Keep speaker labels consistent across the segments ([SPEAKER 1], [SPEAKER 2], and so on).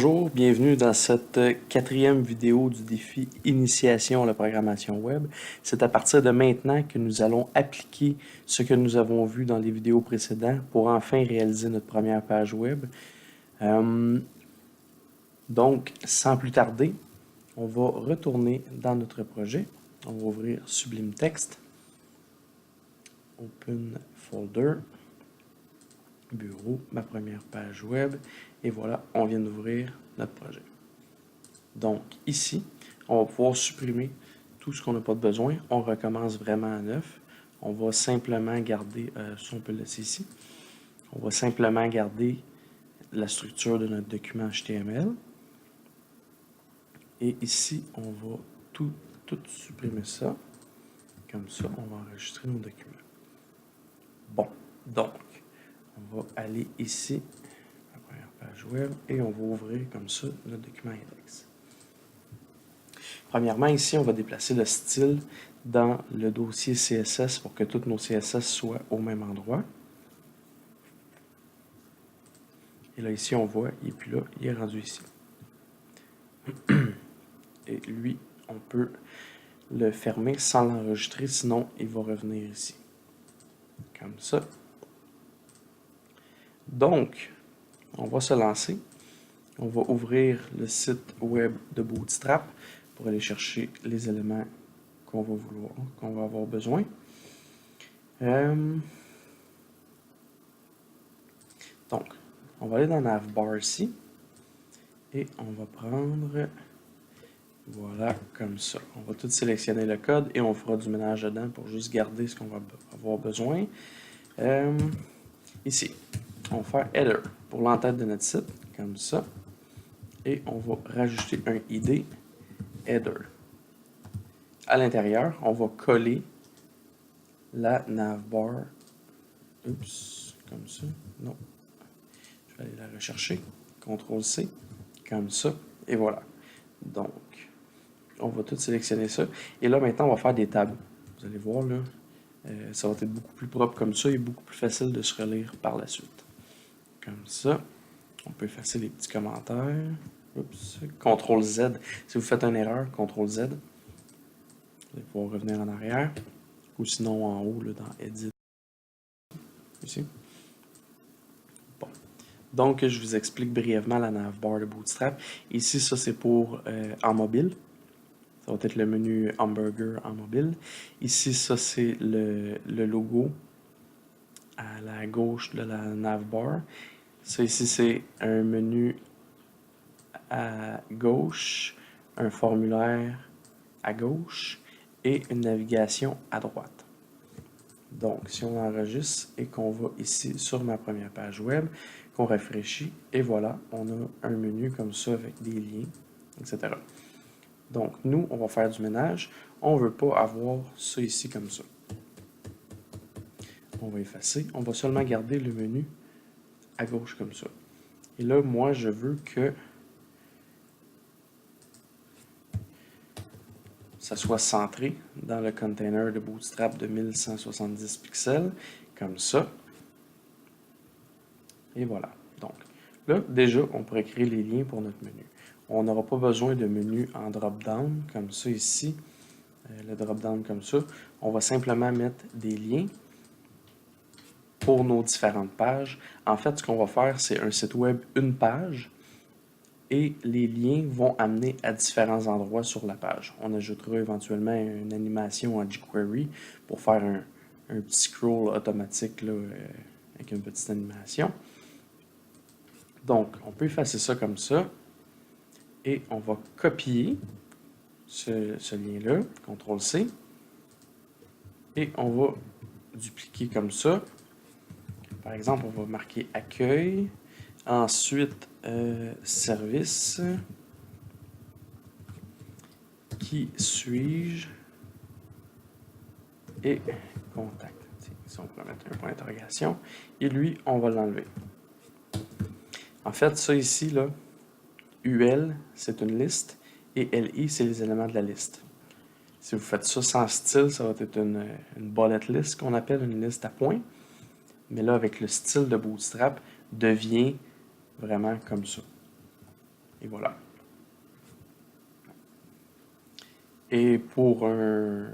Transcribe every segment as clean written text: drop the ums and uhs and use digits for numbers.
[SPEAKER 1] Bonjour, bienvenue dans cette quatrième vidéo du défi Initiation à la programmation web. C'est à partir de maintenant que nous allons appliquer ce que nous avons vu dans les vidéos précédentes pour enfin réaliser notre première page web. Donc, sans plus tarder, on va retourner dans notre projet. On va ouvrir Sublime Text, Open Folder, Bureau, ma première page web, et voilà, on vient d'ouvrir notre projet. Donc ici, on va pouvoir supprimer tout ce qu'on n'a pas de besoin. On recommence vraiment à neuf. On va simplement garder, ça on peut le laisser ici, on va simplement garder la structure de notre document HTML. Et ici, on va tout supprimer ça. Comme ça, on va enregistrer nos documents. Bon, donc, on va aller ici, la première page web, et on va ouvrir comme ça notre document index. Premièrement, ici, on va déplacer le style dans le dossier CSS pour que tous nos CSS soient au même endroit. Et là, ici, on voit, et puis là, il est rendu ici. Et lui, on peut le fermer sans l'enregistrer, sinon il va revenir ici. Comme ça. Donc, on va se lancer. On va ouvrir le site web de Bootstrap pour aller chercher les éléments qu'on va vouloir, qu'on va avoir besoin. Donc, on va aller dans Navbar ici et on va prendre, voilà, comme ça. On va tout sélectionner le code et on fera du ménage dedans pour juste garder ce qu'on va avoir besoin. Ici, on va faire header pour l'entête de notre site, comme ça. Et on va rajouter un ID header. À l'intérieur, on va coller la navbar. Oups, comme ça. Non. Je vais aller la rechercher. CTRL-C, comme ça. Et voilà. Donc, on va tout sélectionner ça. Et là, maintenant, on va faire des tables. Vous allez voir, là, ça va être beaucoup plus propre comme ça et beaucoup plus facile de se relire par la suite. Comme ça. On peut effacer les petits commentaires. Oups. CTRL-Z. Si vous faites une erreur, CTRL-Z. Vous allez pouvoir revenir en arrière. Ou sinon en haut, là, dans Edit. Ici. Bon. Donc, je vous explique brièvement la navbar de Bootstrap. Ici, ça, c'est pour en mobile. Ça va être le menu hamburger en mobile. Ici, ça, c'est le logo à la gauche de la navbar. Ça, ici, c'est un menu à gauche, un formulaire à gauche et une navigation à droite. Donc, si on enregistre et qu'on va ici sur ma première page web, qu'on rafraîchit, et voilà, on a un menu comme ça avec des liens, etc. Donc, nous, on va faire du ménage. On ne veut pas avoir ça ici comme ça. On va effacer. On va seulement garder le menu à gauche comme ça. Et là, moi, je veux que ça soit centré dans le container de Bootstrap de 1170 pixels, comme ça. Et voilà. Donc, là, déjà, on pourrait créer les liens pour notre menu. On n'aura pas besoin de menu en drop-down, comme ça ici. Le drop-down comme ça. On va simplement mettre des liens pour nos différentes pages. En fait, ce qu'on va faire, c'est un site web, une page, et les liens vont amener à différents endroits sur la page. On ajoutera éventuellement une animation en jQuery pour faire un petit scroll automatique là, avec une petite animation. Donc, on peut effacer ça comme ça. Et on va copier ce lien-là, CTRL-C. Et on va dupliquer comme ça. Par exemple, on va marquer accueil. Ensuite, service. Qui suis-je? Et contact. Ici, on pourrait mettre un point d'interrogation. Et lui, on va l'enlever. En fait, ça ici, là, UL, c'est une liste. Et LI, c'est les éléments de la liste. Si vous faites ça sans style, ça va être une bullet list qu'on appelle une liste à points. Mais là, avec le style de Bootstrap, devient vraiment comme ça. Et voilà. Et pour un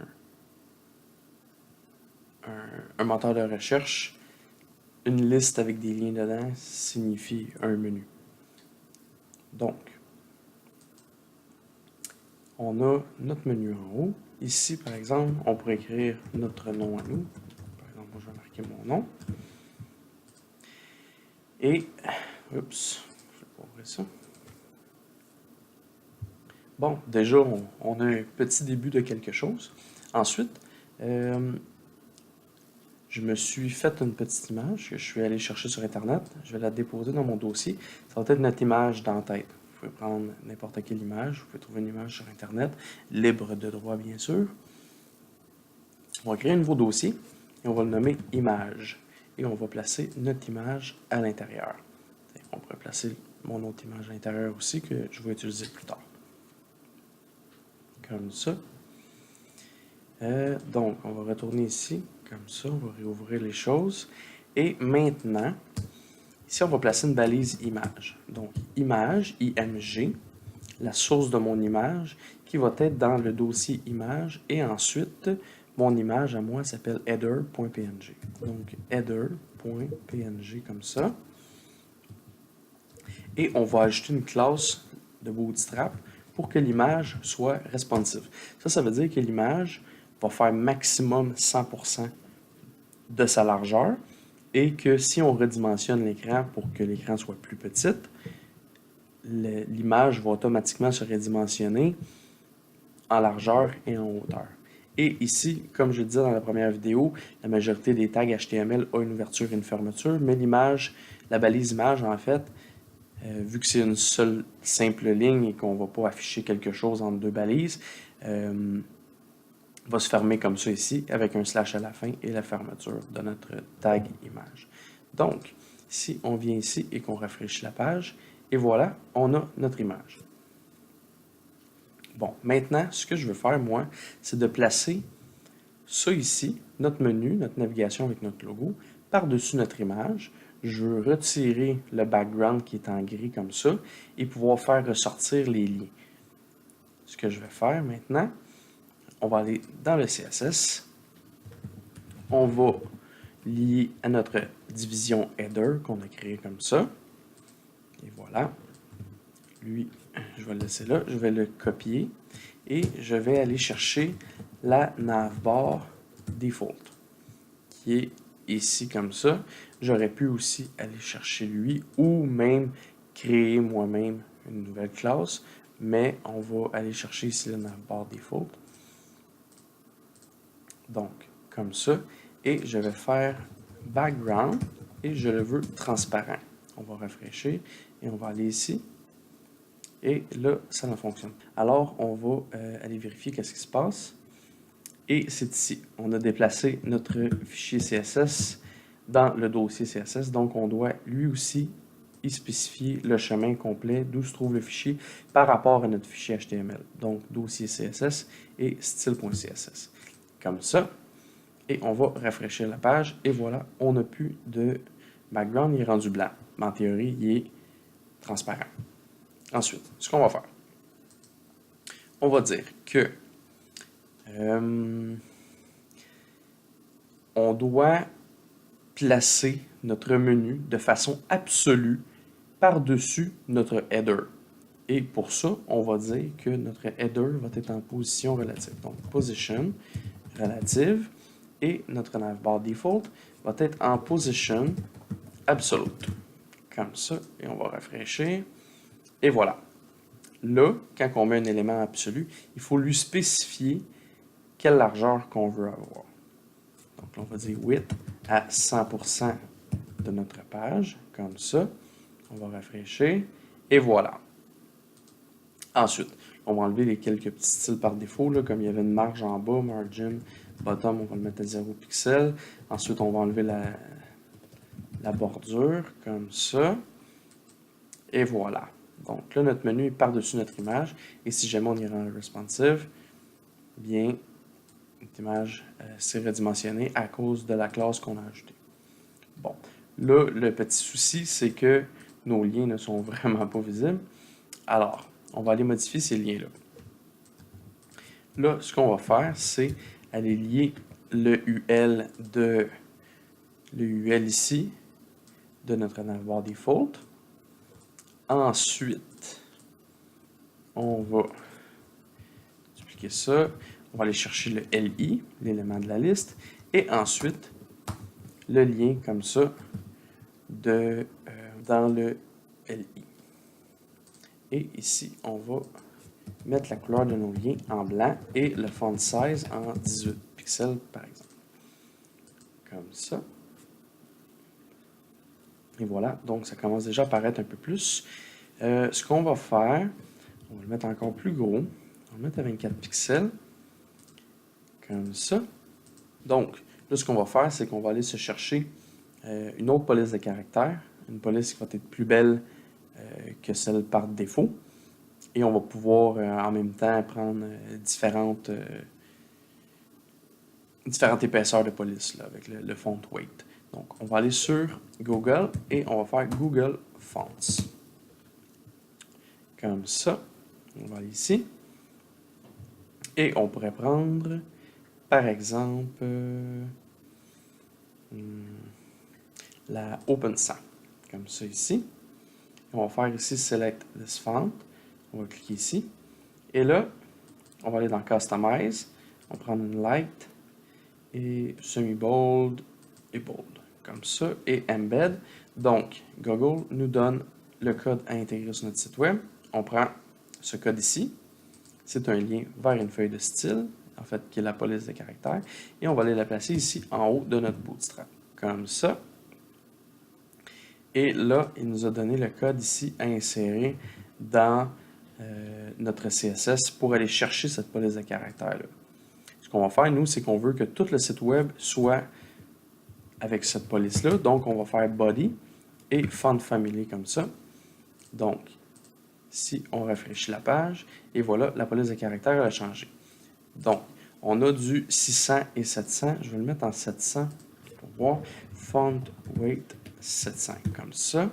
[SPEAKER 1] moteur de recherche, une liste avec des liens dedans signifie un menu. Donc, on a notre menu en haut. Ici, par exemple, on pourrait écrire notre nom à nous. Par exemple, moi, je vais marquer mon nom. Et, oups, je vais pas ouvrir ça. Bon, déjà, on a un petit début de quelque chose. Ensuite, je me suis fait une petite image que je suis allé chercher sur Internet. Je vais la déposer dans mon dossier. Ça va être notre image d'en-tête. Vous pouvez prendre n'importe quelle image. Vous pouvez trouver une image sur Internet, libre de droit, bien sûr. On va créer un nouveau dossier et on va le nommer Image. Et on va placer notre image à l'intérieur. On pourrait placer mon autre image à l'intérieur aussi que je vais utiliser plus tard. Comme ça. Donc, on va retourner ici. Comme ça, on va réouvrir les choses. Et maintenant, ici, on va placer une balise image. Donc, image, IMG, la source de mon image, qui va être dans le dossier image. Et ensuite, mon image à moi s'appelle header.png. Donc, header.png comme ça. Et on va ajouter une classe de Bootstrap pour que l'image soit responsive. Ça veut dire que l'image va faire maximum 100% de sa largeur et que si on redimensionne l'écran pour que l'écran soit plus petite, l'image va automatiquement se redimensionner en largeur et en hauteur. Et ici, comme je le disais dans la première vidéo, la majorité des tags HTML a une ouverture et une fermeture, mais l'image, la balise image, en fait, vu que c'est une seule simple ligne et qu'on ne va pas afficher quelque chose entre deux balises, va se fermer comme ça ici, avec un slash à la fin et la fermeture de notre tag image. Donc, si on vient ici et qu'on rafraîchit la page, et voilà, on a notre image. Bon, maintenant, ce que je veux faire, moi, c'est de placer ça ici, notre menu, notre navigation avec notre logo, par-dessus notre image. Je veux retirer le background qui est en gris comme ça et pouvoir faire ressortir les liens. Ce que je vais faire maintenant, on va aller dans le CSS. On va lier à notre division header qu'on a créé comme ça. Et voilà. Lui, je vais le laisser là. Je vais le copier. Et je vais aller chercher la navbar default, qui est ici comme ça. J'aurais pu aussi aller chercher lui ou même créer moi-même une nouvelle classe. Mais on va aller chercher ici la navbar default. Donc, comme ça. Et je vais faire background et je le veux transparent. On va rafraîchir et on va aller ici. Et là, ça ne fonctionne. Alors, on va aller vérifier qu'est-ce qui se passe. Et c'est ici. On a déplacé notre fichier CSS dans le dossier CSS. Donc, on doit lui aussi y spécifier le chemin complet d'où se trouve le fichier par rapport à notre fichier HTML. Donc, dossier CSS et style.css. Comme ça. Et on va rafraîchir la page. Et voilà, on n'a plus de background. Il est rendu blanc. Mais en théorie, il est transparent. Ensuite, ce qu'on va faire, on va dire que on doit placer notre menu de façon absolue par-dessus notre header. Et pour ça, on va dire que notre header va être en position relative. Donc, position relative et notre navbar default va être en position absolute. Comme ça, et on va rafraîchir. Et voilà. Là, quand on met un élément absolu, il faut lui spécifier quelle largeur qu'on veut avoir. Donc là, on va dire width à 100% de notre page, comme ça. On va rafraîchir, et voilà. Ensuite, on va enlever les quelques petits styles par défaut, là, comme il y avait une marge en bas, margin, bottom, on va le mettre à 0 pixels. Ensuite, on va enlever la bordure, comme ça. Et voilà. Donc là, notre menu est par-dessus notre image. Et si jamais on y rend responsive, bien, notre image s'est redimensionnée à cause de la classe qu'on a ajoutée. Bon, là, le petit souci, c'est que nos liens ne sont vraiment pas visibles. Alors, on va aller modifier ces liens-là. Là, ce qu'on va faire, c'est aller lier le UL ici de notre navbar default. Ensuite, on va dupliquer ça. On va aller chercher le LI, l'élément de la liste. Et ensuite, le lien comme ça dans le LI. Et ici, on va mettre la couleur de nos liens en blanc et le font size en 18 pixels par exemple. Comme ça. Et voilà, donc ça commence déjà à apparaître un peu plus. Ce qu'on va faire, on va le mettre encore plus gros. On va le mettre à 24 pixels. Comme ça. Donc, là, ce qu'on va faire, c'est qu'on va aller se chercher une autre police de caractère. Une police qui va être plus belle que celle par défaut. Et on va pouvoir en même temps prendre différentes épaisseurs de police là, avec le font weight. Donc, on va aller sur Google et on va faire Google Fonts. Comme ça. On va aller ici. Et on pourrait prendre, par exemple, la Open 100. Comme ça ici. Et on va faire ici Select this font. On va cliquer ici. Et là, on va aller dans Customize. On va prendre une light et semi-bold et bold. Comme ça. Et embed. Donc, Google nous donne le code à intégrer sur notre site web. On prend ce code ici. C'est un lien vers une feuille de style, en fait, qui est la police de caractère. Et on va aller la placer ici en haut de notre bootstrap. Comme ça. Et là, il nous a donné le code ici à insérer dans notre CSS pour aller chercher cette police de caractère-là. Ce qu'on va faire, nous, c'est qu'on veut que tout le site web soit avec cette police-là. Donc, on va faire body et font family comme ça. Donc, si on rafraîchit la page, et voilà, la police de caractère a changé. Donc, on a du 600 et 700. Je vais le mettre en 700 pour voir. Font weight 700, comme ça.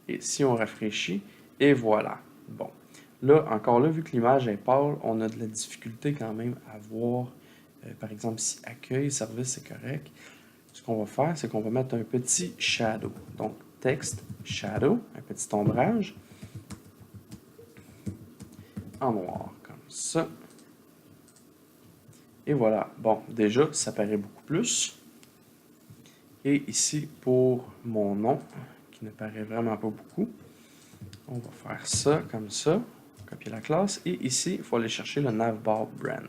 [SPEAKER 1] Et si on rafraîchit, et voilà. Bon. Là, encore là, vu que l'image est pâle, on a de la difficulté quand même à voir, par exemple, si accueil, service, c'est correct. Ce qu'on va faire, c'est qu'on va mettre un petit shadow. Donc, texte, shadow, un petit ombrage, en noir, comme ça. Et voilà. Bon, déjà, ça paraît beaucoup plus. Et ici, pour mon nom, qui ne paraît vraiment pas beaucoup, on va faire ça, comme ça. Copier la classe. Et ici, il faut aller chercher le navbar brand.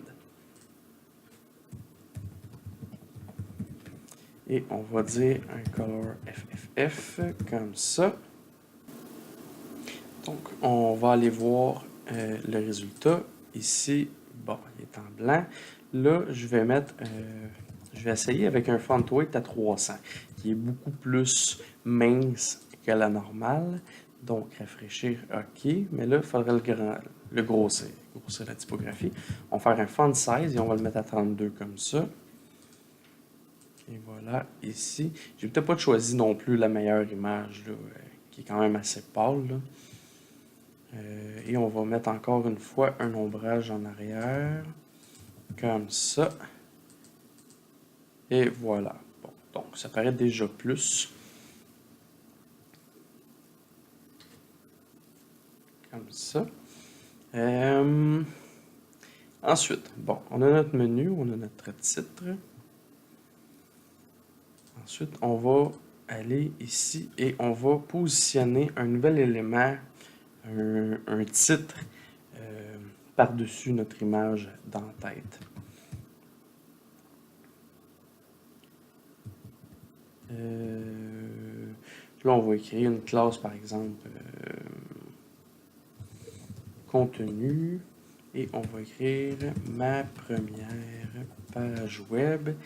[SPEAKER 1] Et on va dire un color FFF, comme ça. Donc, on va aller voir le résultat. Ici, bon, il est en blanc. Là, je vais essayer avec un font weight à 300, qui est beaucoup plus mince que la normale. Donc, rafraîchir, OK. Mais là, il faudrait le grossir la typographie. On va faire un font size et on va le mettre à 32 comme ça. Et voilà, ici. J'ai peut-être pas choisi non plus la meilleure image, là, qui est quand même assez pâle, là. Et on va mettre encore une fois un ombrage en arrière. Comme ça. Et voilà. Bon, donc, ça paraît déjà plus. Comme ça. Ensuite, bon, on a notre menu, on a notre titre. Ensuite, on va aller ici et on va positionner un nouvel élément, un titre, par-dessus notre image d'en-tête. Là, on va écrire une classe, par exemple, contenu, et on va écrire ma première page web,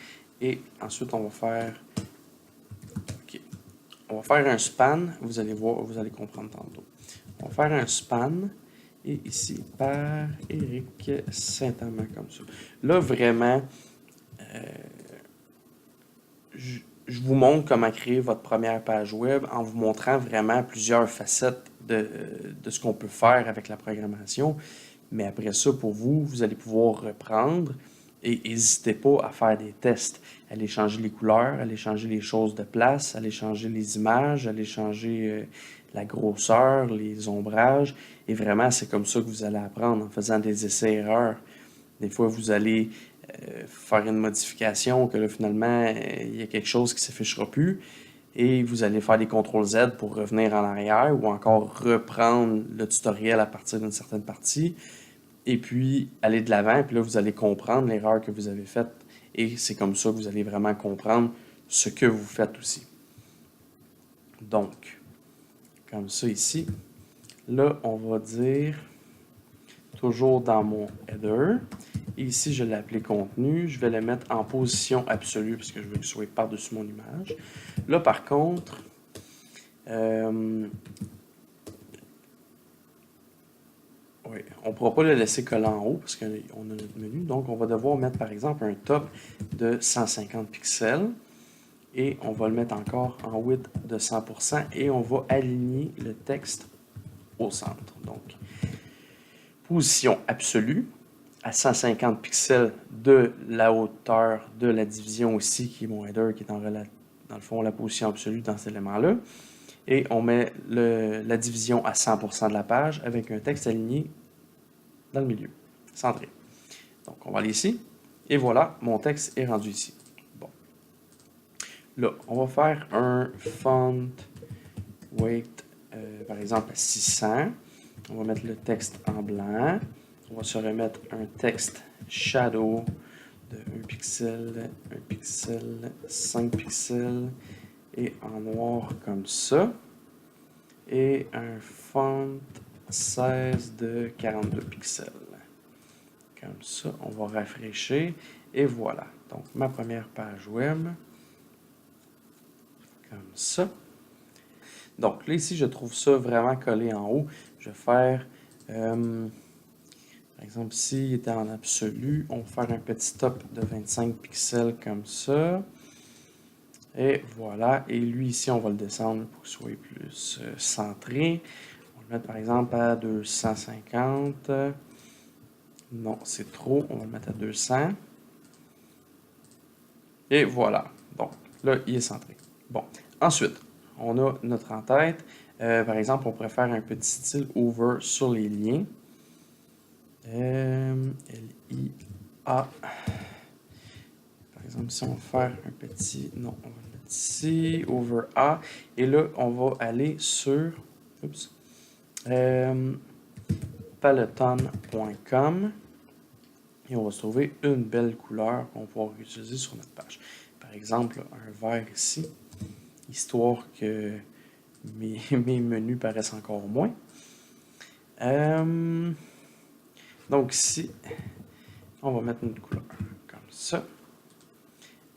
[SPEAKER 1] et ensuite on va faire, ok, on va faire un span, vous allez voir, vous allez comprendre tantôt. On va faire un span, et ici, par Éric Saint-Amand, comme ça. Là, vraiment, je vous montre comment créer votre première page web en vous montrant vraiment plusieurs facettes de ce qu'on peut faire avec la programmation. Mais après ça, pour vous, vous allez pouvoir reprendre et n'hésitez pas à faire des tests. Allez changer les couleurs, allez changer les choses de place, allez changer les images, allez changer la grosseur, les ombrages. Et vraiment, c'est comme ça que vous allez apprendre en faisant des essais-erreurs. Des fois, vous allez faire une modification que là, finalement, il y a quelque chose qui ne s'affichera plus. Et vous allez faire des CTRL-Z pour revenir en arrière ou encore reprendre le tutoriel à partir d'une certaine partie. Et puis, aller de l'avant. Puis là, vous allez comprendre l'erreur que vous avez faite. Et c'est comme ça que vous allez vraiment comprendre ce que vous faites aussi. Donc, comme ça ici. Là, on va dire, toujours dans mon header. Et ici, je l'ai appelé contenu. Je vais le mettre en position absolue parce que je veux qu'il soit par-dessus mon image. Là, par contre, oui, on ne pourra pas le laisser coller en haut parce qu'on a notre menu. Donc, on va devoir mettre, par exemple, un top de 150 pixels. Et on va le mettre encore en width de 100% et on va aligner le texte au centre. Donc, position absolue à 150 pixels de la hauteur de la division aussi, qui est mon header, qui est dans le fond la position absolue dans cet élément-là. Et on met la division à 100% de la page avec un texte aligné dans le milieu, centré. Donc, on va aller ici. Et voilà, mon texte est rendu ici. Bon. Là, on va faire un font weight, par exemple, à 600. On va mettre le texte en blanc. On va se remettre un texte shadow de 1 pixel, 1 pixel, 5 pixels et en noir comme ça. Et un font 16 de 42 pixels. Comme ça, on va rafraîchir et voilà. Donc, ma première page web. Comme ça. Donc, là, ici, je trouve ça vraiment collé en haut. Je vais faire, par exemple, ici, il était en absolu. On va faire un petit top de 25 pixels comme ça. Et voilà. Et lui, ici, on va le descendre pour qu'il soit plus centré. On va le mettre, par exemple, à 250. Non, c'est trop. On va le mettre à 200. Et voilà. Donc, là, il est centré. Bon. Ensuite, on a notre en-tête. Par exemple, on pourrait faire un petit style over sur les liens. L-I-A. Par exemple, si on va faire un petit... Non, on va le mettre ici. Over A. Et là, on va aller sur... Oups. Peloton.com. Et on va se trouver une belle couleur qu'on va pouvoir utiliser sur notre page. Par exemple, un vert ici. Histoire que mes menus paraissent encore moins. Donc ici, on va mettre une couleur comme ça.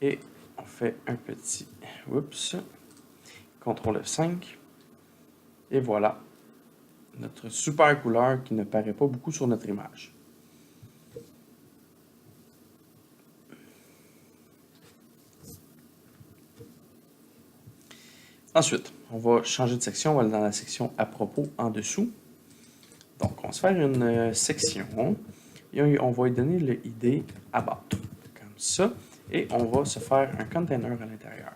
[SPEAKER 1] Et on fait un petit, oups, CTRL F5. Et voilà, notre super couleur qui ne paraît pas beaucoup sur notre image. Ensuite, on va changer de section, on va aller dans la section à propos en dessous. Donc, on va se faire une section et on va lui donner le ID about, comme ça. Et on va se faire un container à l'intérieur.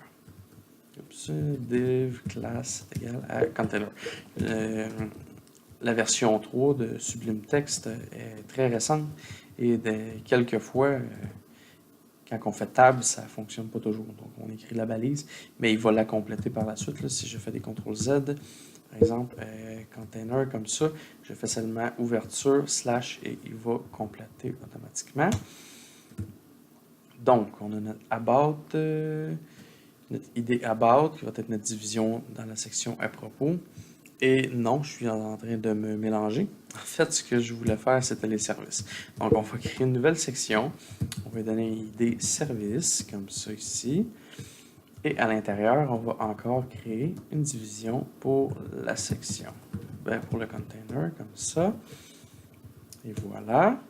[SPEAKER 1] Div class égale à container. La version 3 de Sublime Text est très récente et quelquefois, quand on fait tab, ça ne fonctionne pas toujours. Donc, on écrit la balise, mais il va la compléter par la suite. Là, si je fais des CTRL-Z, par exemple, container comme ça, je fais seulement ouverture, slash, et il va compléter automatiquement. Donc, on a notre about, notre ID about, qui va être notre division dans la section à propos. Et non, je suis en train de me mélanger. En fait, ce que je voulais faire, c'était les services. Donc, on va créer une nouvelle section. On va donner une ID service, comme ça ici. Et à l'intérieur, on va encore créer une division pour la section. Pour le container, comme ça. Et voilà.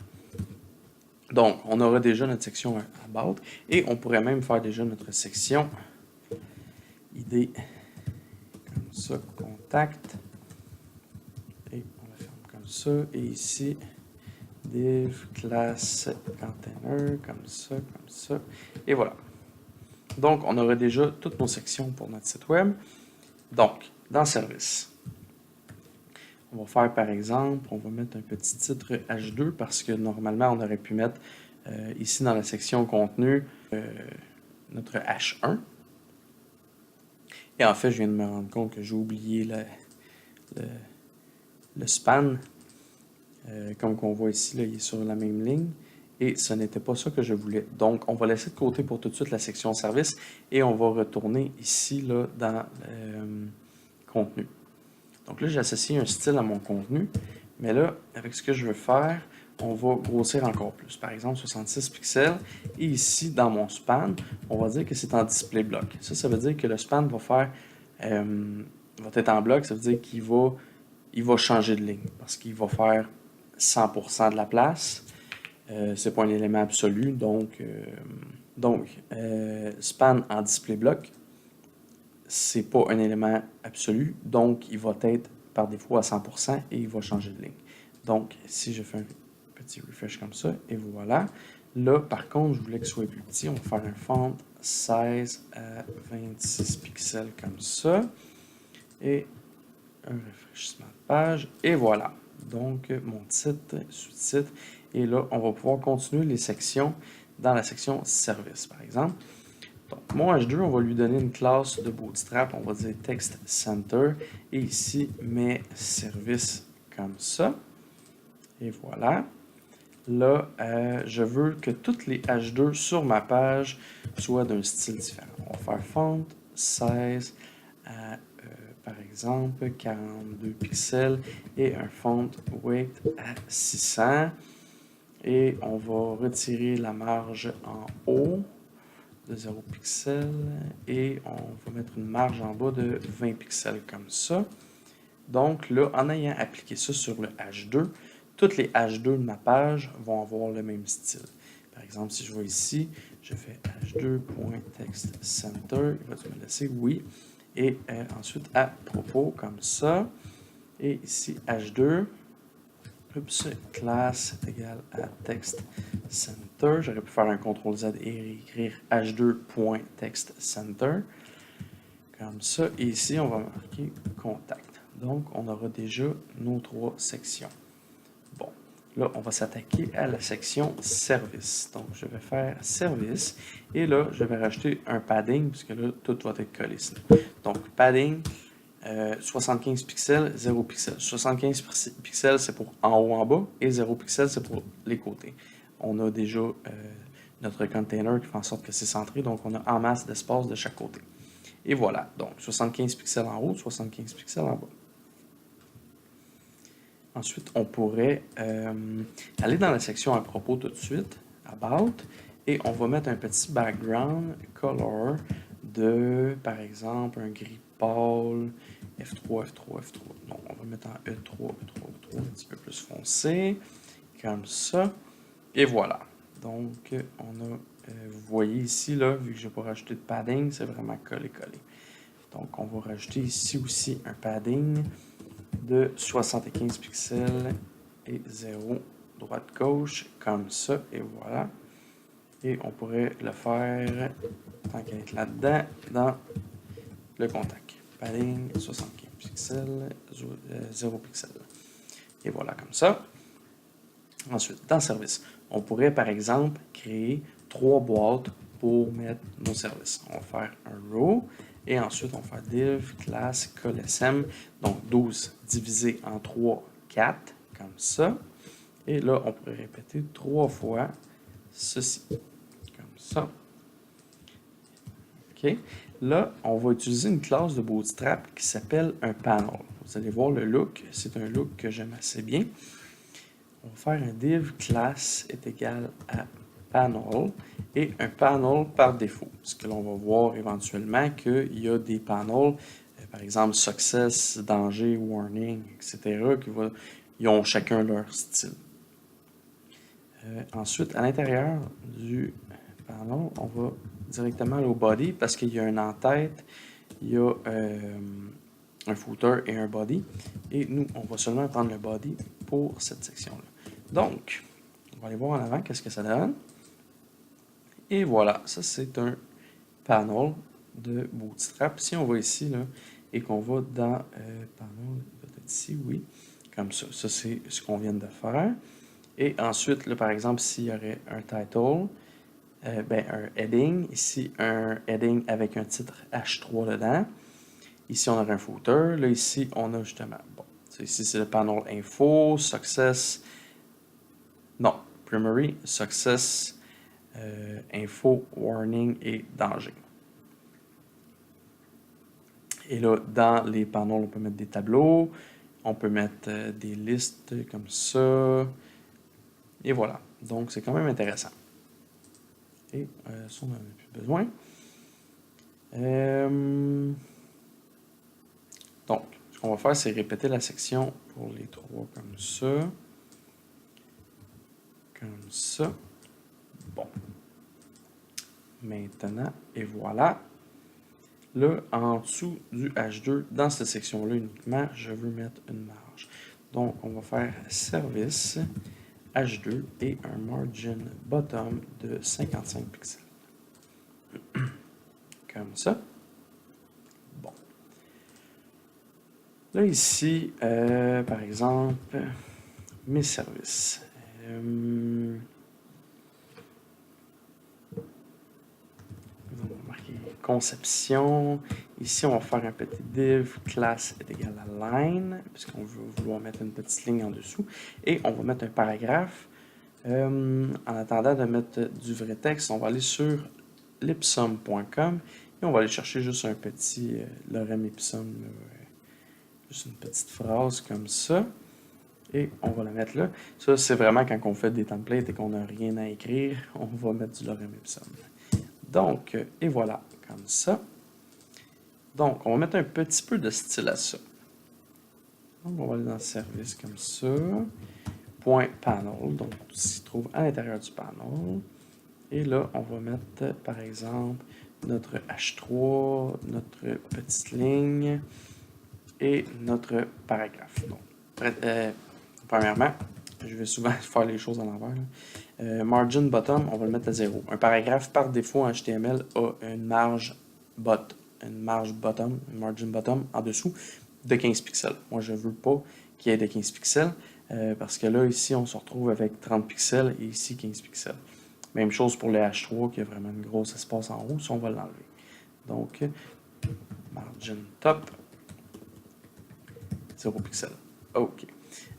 [SPEAKER 1] Donc, on aura déjà notre section About. Et on pourrait même faire déjà notre section ID comme ça, contact. Et on la ferme comme ça. Et ici, div class container, comme ça. Et voilà. Donc, on aurait déjà toutes nos sections pour notre site web. Donc, dans Service, on va faire par exemple, on va mettre un petit titre H2 parce que normalement, on aurait pu mettre ici dans la section Contenu notre H1. Et en fait, je viens de me rendre compte que j'ai oublié le span. Comme on voit ici, là, il est sur la même ligne. Et ce n'était pas ça que je voulais. Donc, on va laisser de côté pour tout de suite la section service et on va retourner ici là, dans contenu. Donc là, j'associe un style à mon contenu. Mais là, avec ce que je veux faire, on va grossir encore plus. Par exemple, 66 pixels. Et ici, dans mon span, on va dire que c'est en display block. Ça veut dire que le span va faire va être en bloc. Ça veut dire qu'il va changer de ligne parce qu'il va faire 100% de la place. C'est pas un élément absolu, donc span en display block, c'est pas un élément absolu, donc il va être par défaut à 100% et il va changer de ligne. Donc, si je fais un petit refresh comme ça, et voilà. Là, par contre, je voulais que ce soit plus petit. On va faire un font 16 à 26 pixels comme ça. Et un rafraîchissement de page. Et voilà. Donc, mon titre, sous-titre. Et là, on va pouvoir continuer les sections dans la section service, par exemple. Donc, mon H2, on va lui donner une classe de Bootstrap. On va dire Text Center. Et ici, mes services comme ça. Et voilà. Là, je veux que toutes les H2 sur ma page soient d'un style différent. On va faire font 16 à par exemple 42 pixels et un font weight à 600 et on va retirer la marge en haut de 0 pixels et on va mettre une marge en bas de 20 pixels comme ça. Donc là, en ayant appliqué ça sur le H2, toutes les H2 de ma page vont avoir le même style. Par exemple, si je vais ici, je fais h2.textCenter, il va me laisser oui. Et ensuite, à propos, comme ça. Et ici, H2, classe égale à text center. J'aurais pu faire un CTRL-Z et écrire h2.textCenter. Comme ça. Et ici, on va marquer contact. Donc, on aura déjà nos 3 sections. Bon, là, on va s'attaquer à la section service. Donc, je vais faire service. Et là, je vais rajouter un padding, puisque là, tout va être collé sinon. Donc, padding, 75 pixels, 0 pixels. 75 pixels, c'est pour en haut, en bas, et 0 pixels, c'est pour les côtés. On a déjà notre container qui fait en sorte que c'est centré, donc on a en masse d'espace de chaque côté. Et voilà, donc 75 pixels en haut, 75 pixels en bas. Ensuite, on pourrait aller dans la section à propos tout de suite, About, et on va mettre un petit background color de, par exemple, un gris pâle, F3, F3, F3. Donc, on va mettre en E3, E3, E3, un petit peu plus foncé, comme ça. Et voilà. Donc, on a, vous voyez ici, là, vu que je n'ai pas rajouté de padding, c'est vraiment collé-collé. Donc, on va rajouter ici aussi un padding de 75 pixels et 0 droite-gauche, comme ça, et voilà. Et on pourrait le faire, tant qu'à être là-dedans, dans le contact. Padding, 75 pixels, 0 pixels. Et voilà, comme ça. Ensuite, dans service, on pourrait, par exemple, créer 3 boîtes pour mettre nos services. On va faire un row. Et ensuite, on va faire div, class, colsm, donc 12 divisé en 3, 4, comme ça. Et là, on pourrait répéter 3 fois ceci, comme ça. OK. Là, on va utiliser une classe de Bootstrap qui s'appelle un panel. Vous allez voir le look, c'est un look que j'aime assez bien. On va faire un div class est égal à panel et un panel par défaut. Parce que l'on va voir éventuellement qu'il y a des panels, par exemple success, danger, warning, etc., ils ont chacun leur style. Ensuite, à l'intérieur du panel, on va directement aller au body parce qu'il y a un en-tête il y a un footer et un body. Et nous, on va seulement prendre le body pour cette section-là. Donc, on va aller voir en avant qu'est-ce que ça donne. Et voilà, ça c'est un panel de Bootstrap. Si on va ici là, et qu'on va dans panel, peut-être ici, oui, comme ça. Ça c'est ce qu'on vient de faire. Et ensuite, là, par exemple, s'il y aurait un title, un heading, ici un heading avec un titre H3 dedans. Ici, on aurait un footer. Là, ici, on a justement, bon, ici c'est le panel info, success, non, primary, success, info, warning et danger. Et là, dans les panneaux, on peut mettre des tableaux, on peut mettre des listes comme ça. Et voilà. Donc, c'est quand même intéressant. Et ça, on n'en a plus besoin. Donc, ce qu'on va faire, c'est répéter la section pour les trois comme ça. Comme ça. Bon. Maintenant, et voilà. Là, en dessous du H2, dans cette section-là uniquement, je veux mettre une marge. Donc, on va faire service H2 et un margin bottom de 55 pixels. Comme ça. Bon. Là, ici, par exemple, mes services. On va marquer conception. Ici, on va faire un petit div class est égal à line, puisqu'on veut vouloir mettre une petite ligne en dessous. Et on va mettre un paragraphe. En attendant de mettre du vrai texte, on va aller sur lipsum.com et on va aller chercher juste un petit lorem ipsum, juste une petite phrase comme ça. Et on va la mettre là. Ça, c'est vraiment quand on fait des templates et qu'on n'a rien à écrire, on va mettre du lorem ipsum. Donc, et voilà, comme ça. Donc, on va mettre un petit peu de style à ça. Donc, on va aller dans le service comme ça. Point panel, donc tout ce qui se trouve à l'intérieur du panel. Et là, on va mettre, par exemple, notre H3, notre petite ligne et notre paragraphe. Donc, premièrement, je vais souvent faire les choses à l'envers. Margin bottom, on va le mettre à 0. Un paragraphe, par défaut, en HTML, a une marge bottom, une margin bottom en dessous de 15 pixels. Moi, je ne veux pas qu'il y ait de 15 pixels parce que là, ici, on se retrouve avec 30 pixels et ici, 15 pixels. Même chose pour le H3 qui a vraiment une grosse espace en haut, ça, on va l'enlever. Donc, margin top, 0 pixels. OK.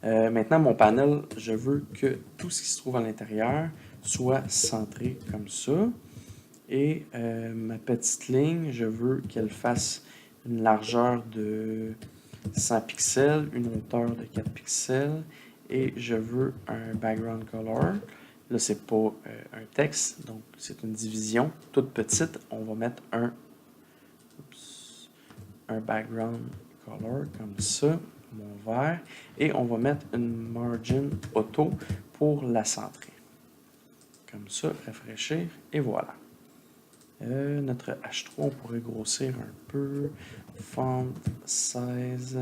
[SPEAKER 1] Maintenant, mon panel, je veux que tout ce qui se trouve à l'intérieur soit centré comme ça. Et ma petite ligne, je veux qu'elle fasse une largeur de 100 pixels, une hauteur de 4 pixels, et je veux un background color. Là, c'est pas un texte, donc c'est une division toute petite. On va mettre un background color comme ça, mon vert, et on va mettre une margin auto pour la centrer. Comme ça, rafraîchir, et voilà. Notre H3, on pourrait grossir un peu. Font size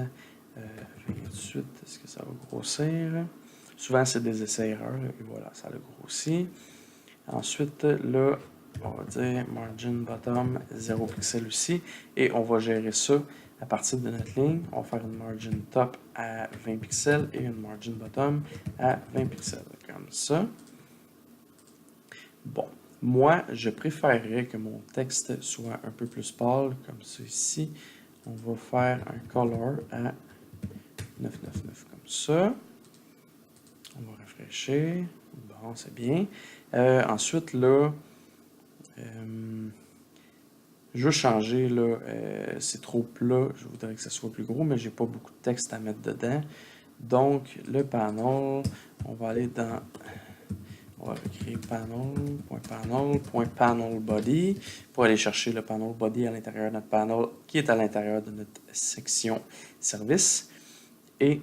[SPEAKER 1] 28, est-ce que ça va grossir? Souvent, c'est des essais-erreurs, et voilà, ça le grossit. Ensuite, là, on va dire margin bottom 0 pixel aussi, et on va gérer ça à partir de notre ligne. On va faire une margin top à 20 pixels et une margin bottom à 20 pixels, comme ça. Bon. Moi, je préférerais que mon texte soit un peu plus pâle, comme ça ici. On va faire un color à 999, comme ça. On va rafraîchir. Bon, c'est bien. Ensuite, là, je veux changer, là, c'est trop plat. Je voudrais que ça soit plus gros, mais j'ai pas beaucoup de texte à mettre dedans. Donc, le panel, on va aller dans... On va créer panel body pour aller chercher le panel body à l'intérieur de notre panel qui est à l'intérieur de notre section service. Et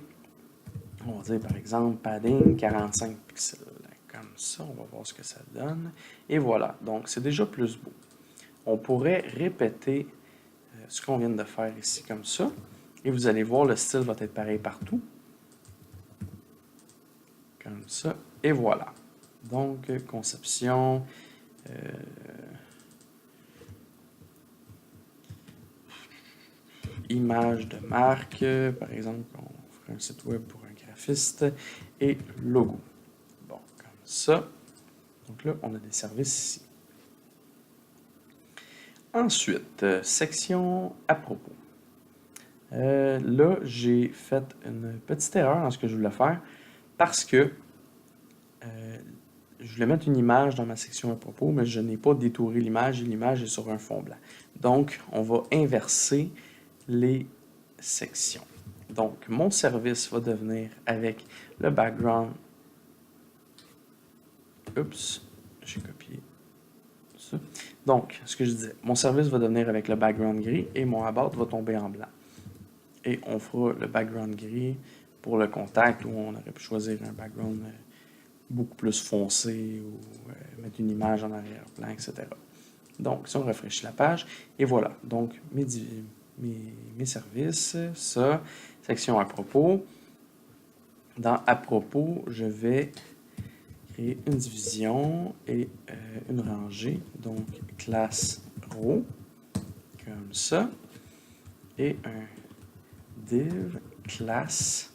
[SPEAKER 1] on va dire par exemple padding 45 pixels. Comme ça, on va voir ce que ça donne. Et voilà, donc c'est déjà plus beau. On pourrait répéter ce qu'on vient de faire ici comme ça. Et vous allez voir, le style va être pareil partout. Comme ça. Et voilà. Donc, conception. Image de marque. Par exemple, on ferait un site web pour un graphiste. Et logo. Bon, comme ça. Donc là, on a des services ici. Ensuite, section à propos. Là, j'ai fait une petite erreur dans ce que je voulais faire parce que je voulais mettre une image dans ma section à propos, mais je n'ai pas détouré l'image et l'image est sur un fond blanc. Donc, on va inverser les sections. Donc, mon service va devenir avec le background. Oups, j'ai copié ça. Donc, ce que je disais, mon service va devenir avec le background gris et mon about va tomber en blanc. Et on fera le background gris pour le contact où on aurait pu choisir un background beaucoup plus foncé ou mettre une image en arrière-plan, etc. Donc, si on rafraîchit la page, et voilà. Donc, mes services, ça, section à propos. Dans à propos, je vais créer une division et une rangée. Donc, classe row, comme ça. Et un div classe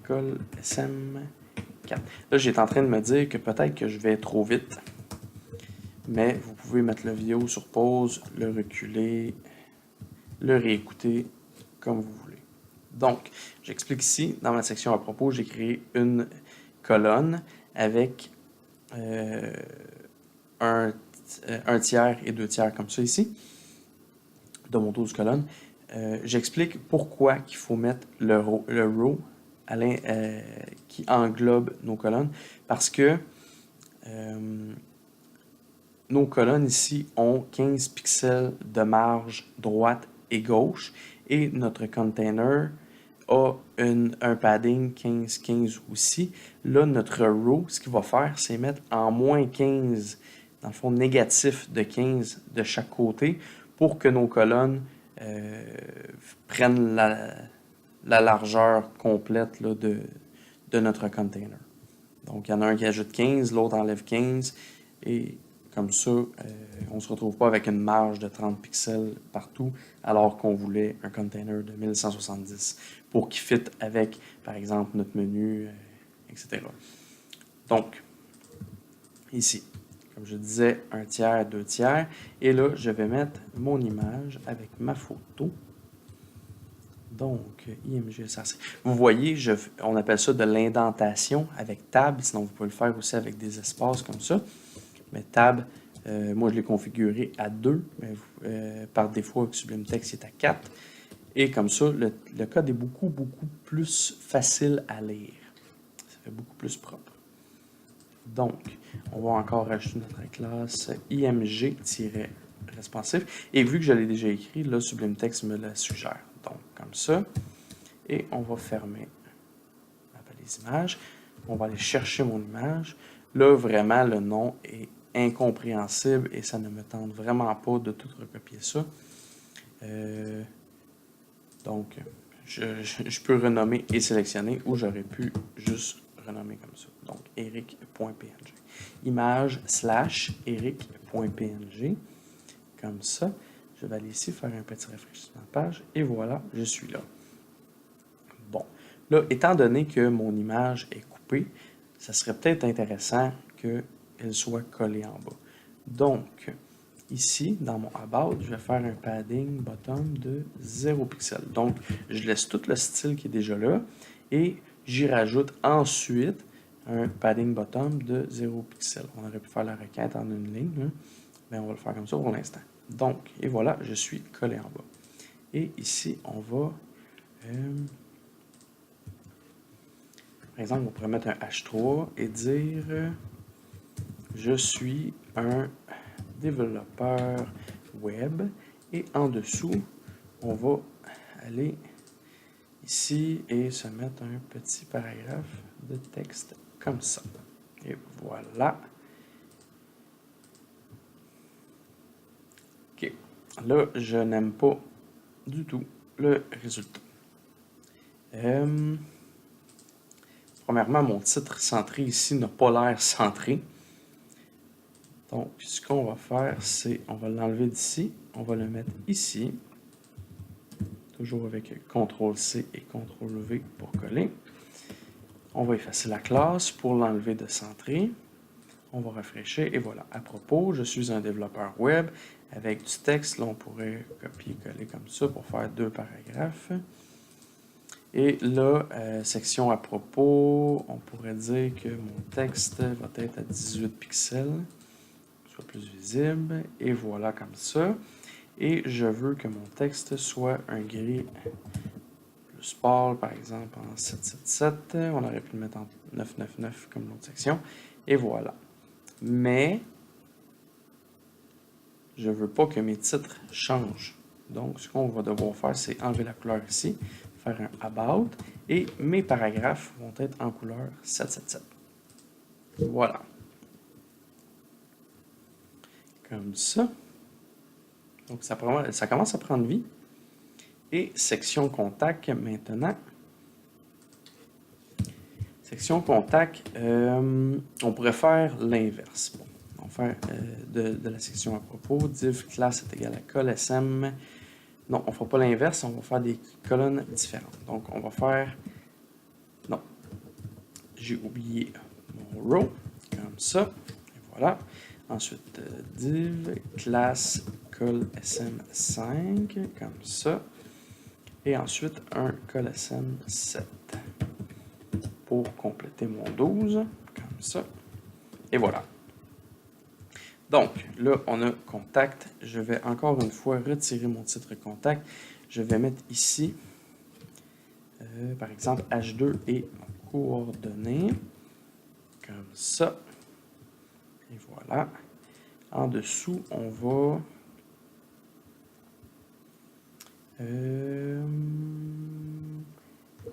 [SPEAKER 1] col SM4. Là, j'étais en train de me dire que peut-être que je vais trop vite, mais vous pouvez mettre la vidéo sur pause, le reculer, le réécouter comme vous voulez. Donc, j'explique ici, dans ma section à propos, j'ai créé une colonne avec un tiers et 2 tiers comme ça ici, de mon 12 colonnes. J'explique pourquoi il faut mettre le row qui englobe nos colonnes, parce que nos colonnes ici ont 15 pixels de marge droite et gauche, et notre container a un padding 15-15 aussi. Là, notre row, ce qu'il va faire, c'est mettre en moins 15, dans le fond négatif de 15 de chaque côté, pour que nos colonnes prennent la largeur complète là, de notre container. Donc, il y en a un qui ajoute 15, l'autre enlève 15, et comme ça, on ne se retrouve pas avec une marge de 30 pixels partout, alors qu'on voulait un container de 1170 pour qu'il fit avec, par exemple, notre menu, etc. Donc, ici, comme je disais, 1 tiers, 2 tiers, et là, je vais mettre mon image avec ma photo. Donc, IMG SRC. Vous voyez, on appelle ça de l'indentation avec tab, sinon vous pouvez le faire aussi avec des espaces comme ça. Mais tab, moi je l'ai configuré à 2, mais par défaut avec Sublime Text, il est à 4. Et comme ça, le code est beaucoup plus facile à lire. Ça fait beaucoup plus propre. Donc, on va encore rajouter notre classe img-responsive. Et vu que je l'ai déjà écrit, là, Sublime Text me la suggère. Donc, comme ça. Et on va fermer ma balise image. On va aller chercher mon image. Là, vraiment, le nom est incompréhensible et ça ne me tente vraiment pas de tout recopier ça. Donc, je peux renommer et sélectionner ou j'aurais pu juste renommer comme ça. Donc, eric.png. Image / eric.png. Comme ça. Je vais aller ici faire un petit rafraîchissement de page et voilà, je suis là. Bon, là, étant donné que mon image est coupée, ça serait peut-être intéressant qu'elle soit collée en bas. Donc, ici, dans mon About, je vais faire un padding bottom de 0 pixel. Donc, je laisse tout le style qui est déjà là et j'y rajoute ensuite un padding bottom de 0 pixel. On aurait pu faire la requête en une ligne, hein, mais on va le faire comme ça pour l'instant. Donc, et voilà, je suis collé en bas. Et ici, on va... par exemple, on pourrait mettre un H3 et dire je suis un développeur web. Et en dessous, on va aller ici et se mettre un petit paragraphe de texte comme ça. Et voilà. OK. là, je n'aime pas du tout le résultat. Premièrement, mon titre centré ici n'a pas l'air centré. Donc, ce qu'on va faire, c'est on va l'enlever d'ici, on va le mettre ici, toujours avec CTRL-C et CTRL-V pour coller. On va effacer la classe pour l'enlever de centré. On va rafraîchir et voilà. À propos, je suis un développeur web avec du texte. Là, on pourrait copier-coller comme ça pour faire 2 paragraphes. Et là, section à propos, on pourrait dire que mon texte va être à 18 pixels, soit plus visible. Et voilà comme ça. Et je veux que mon texte soit un gris plus pâle, par exemple en 777. On aurait pu le mettre en 999 comme l'autre section. Et voilà. Mais je ne veux pas que mes titres changent. Donc, ce qu'on va devoir faire, c'est enlever la couleur ici, faire un About, et mes paragraphes vont être en couleur 777. Voilà. Comme ça. Donc, ça commence à prendre vie. Et section contact maintenant. Section contact, on pourrait faire l'inverse. Bon, on va faire de la section à propos, div class est égal à col SM. Non, on ne fera pas l'inverse, on va faire des colonnes différentes. Donc, on va faire... Non, j'ai oublié mon row, comme ça. Et voilà. Ensuite, div class col SM5, comme ça. Et ensuite, un col SM7 pour compléter mon 12, comme ça. Et voilà. Donc, là, on a contact. Je vais encore une fois retirer mon titre contact. Je vais mettre ici, par exemple, H2 et coordonnées, comme ça. Et voilà. En dessous, on va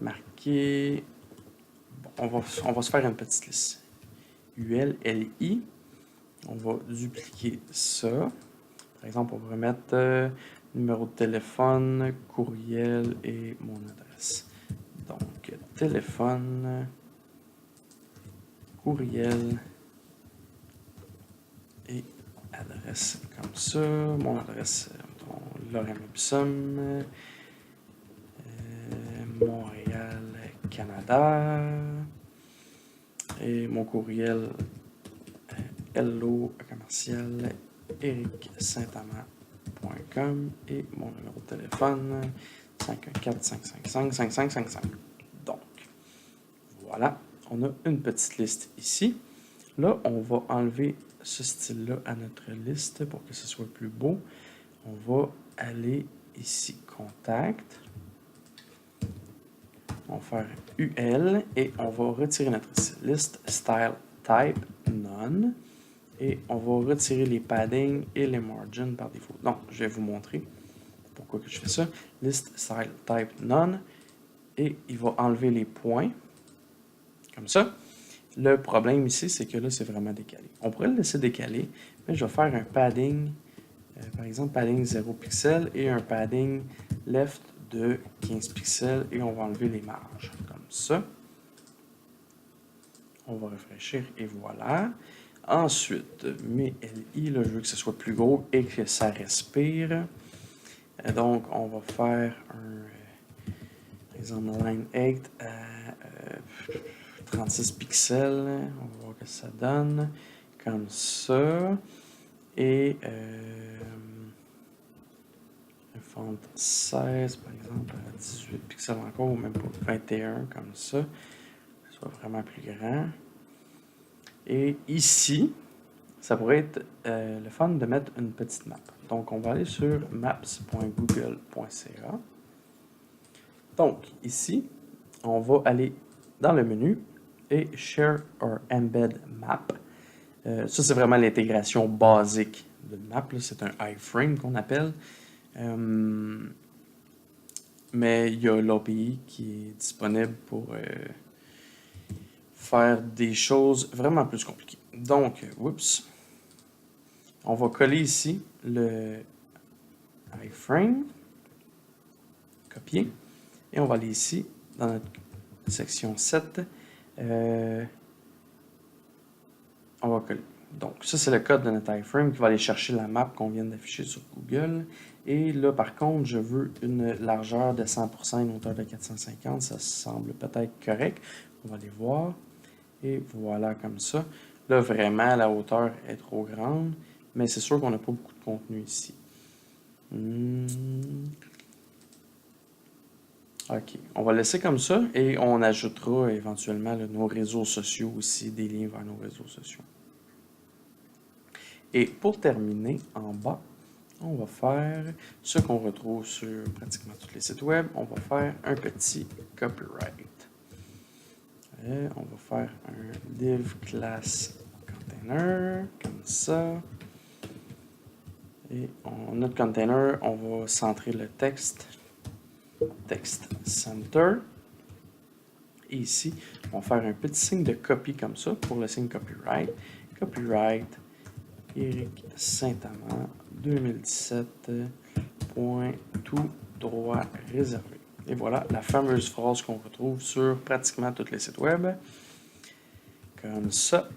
[SPEAKER 1] marquer... Bon, on va se faire une petite liste. UL, LI. On va dupliquer ça. Par exemple, on va mettre numéro de téléphone, courriel et mon adresse. Donc, téléphone, courriel et adresse comme ça. Mon adresse, Lorraine Epsom, Montréal, Canada. Et mon courriel, hello commercial ericsaintamant.com et mon numéro de téléphone 514-555-5555. Donc, voilà, on a une petite liste ici. Là, on va enlever ce style-là à notre liste pour que ce soit plus beau. On va aller ici, contact. On va faire UL et on va retirer notre liste style type none. Et on va retirer les paddings et les margins par défaut. Donc, je vais vous montrer pourquoi que je fais ça. List style type none. Et il va enlever les points. Comme ça. Le problème ici, c'est que là, c'est vraiment décalé. On pourrait le laisser décaler, mais je vais faire un padding, par exemple, padding 0 pixels et un padding left de 15 pixels et on va enlever les marges. Comme ça. On va rafraîchir et voilà. Ensuite, mes LI, là, je veux que ce soit plus gros et que ça respire. Donc, on va faire un, par exemple, line 8 à 36 pixels. On va voir que ça donne. Comme ça. Et font 16, par exemple, à 18 pixels encore, ou même pas 21, comme ça. Que ce soit vraiment plus grand. Et ici, ça pourrait être le fun de mettre une petite map. Donc, on va aller sur maps.google.ca. Donc, ici, on va aller dans le menu et Share or Embed Map. Ça, c'est vraiment l'intégration basique d'une map. C'est un iframe qu'on appelle. Mais il y a l'API qui est disponible pour faire des choses vraiment plus compliquées. Donc, oups, on va coller ici le iframe, copier, et on va aller ici, dans notre section 7, on va coller. Donc, ça, c'est le code de notre iframe qui va aller chercher la map qu'on vient d'afficher sur Google. Et là, par contre, je veux une largeur de 100%, une hauteur de 450. Ça semble peut-être correct. On va aller voir. Et voilà, comme ça. Là, vraiment, la hauteur est trop grande. Mais c'est sûr qu'on n'a pas beaucoup de contenu ici. OK. On va laisser comme ça et on ajoutera éventuellement là, nos réseaux sociaux aussi, des liens vers nos réseaux sociaux. Et pour terminer, en bas, on va faire ce qu'on retrouve sur pratiquement tous les sites web. On va faire un petit copyright. Et on va faire un div class container, comme ça. Et notre container, on va centrer le texte center. Et ici, on va faire un petit signe de copie comme ça pour le signe copyright. Copyright Éric Saint-Amand 2017. Tout droit réservé. Et voilà la fameuse phrase qu'on retrouve sur pratiquement tous les sites web. Comme ça.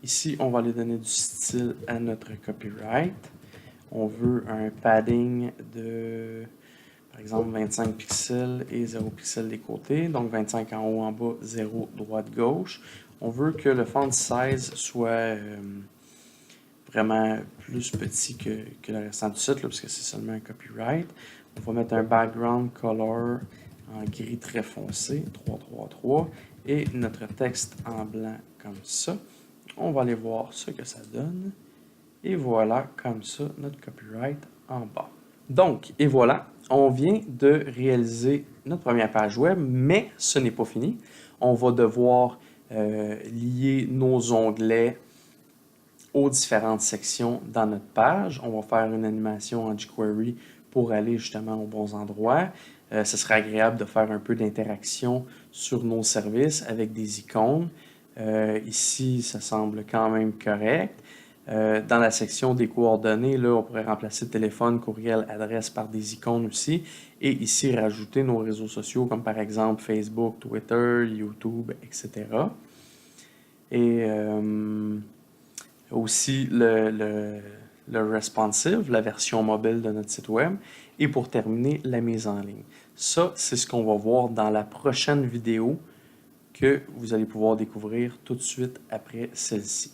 [SPEAKER 1] Ici, on va aller donner du style à notre copyright. On veut un padding de, par exemple, 25 pixels et 0 pixels des côtés. Donc, 25 en haut, en bas, 0 droite, gauche. On veut que le font size soit vraiment plus petit que le restant du site, là, parce que c'est seulement un copyright. On va mettre un background color en gris très foncé, 333, et notre texte en blanc comme ça. On va aller voir ce que ça donne. Et voilà, comme ça, notre copyright en bas. Donc, et voilà, on vient de réaliser notre première page web, mais ce n'est pas fini. On va devoir lier nos onglets aux différentes sections dans notre page. On va faire une animation en jQuery pour aller justement aux bons endroits. Ce serait agréable de faire un peu d'interaction sur nos services avec des icônes. Ici, ça semble quand même correct. Dans la section des coordonnées, là, on pourrait remplacer téléphone, courriel, adresse par des icônes aussi. Et ici, rajouter nos réseaux sociaux comme par exemple Facebook, Twitter, YouTube, etc. Et aussi le responsive, la version mobile de notre site web. Et pour terminer, la mise en ligne. Ça, c'est ce qu'on va voir dans la prochaine vidéo que vous allez pouvoir découvrir tout de suite après celle-ci.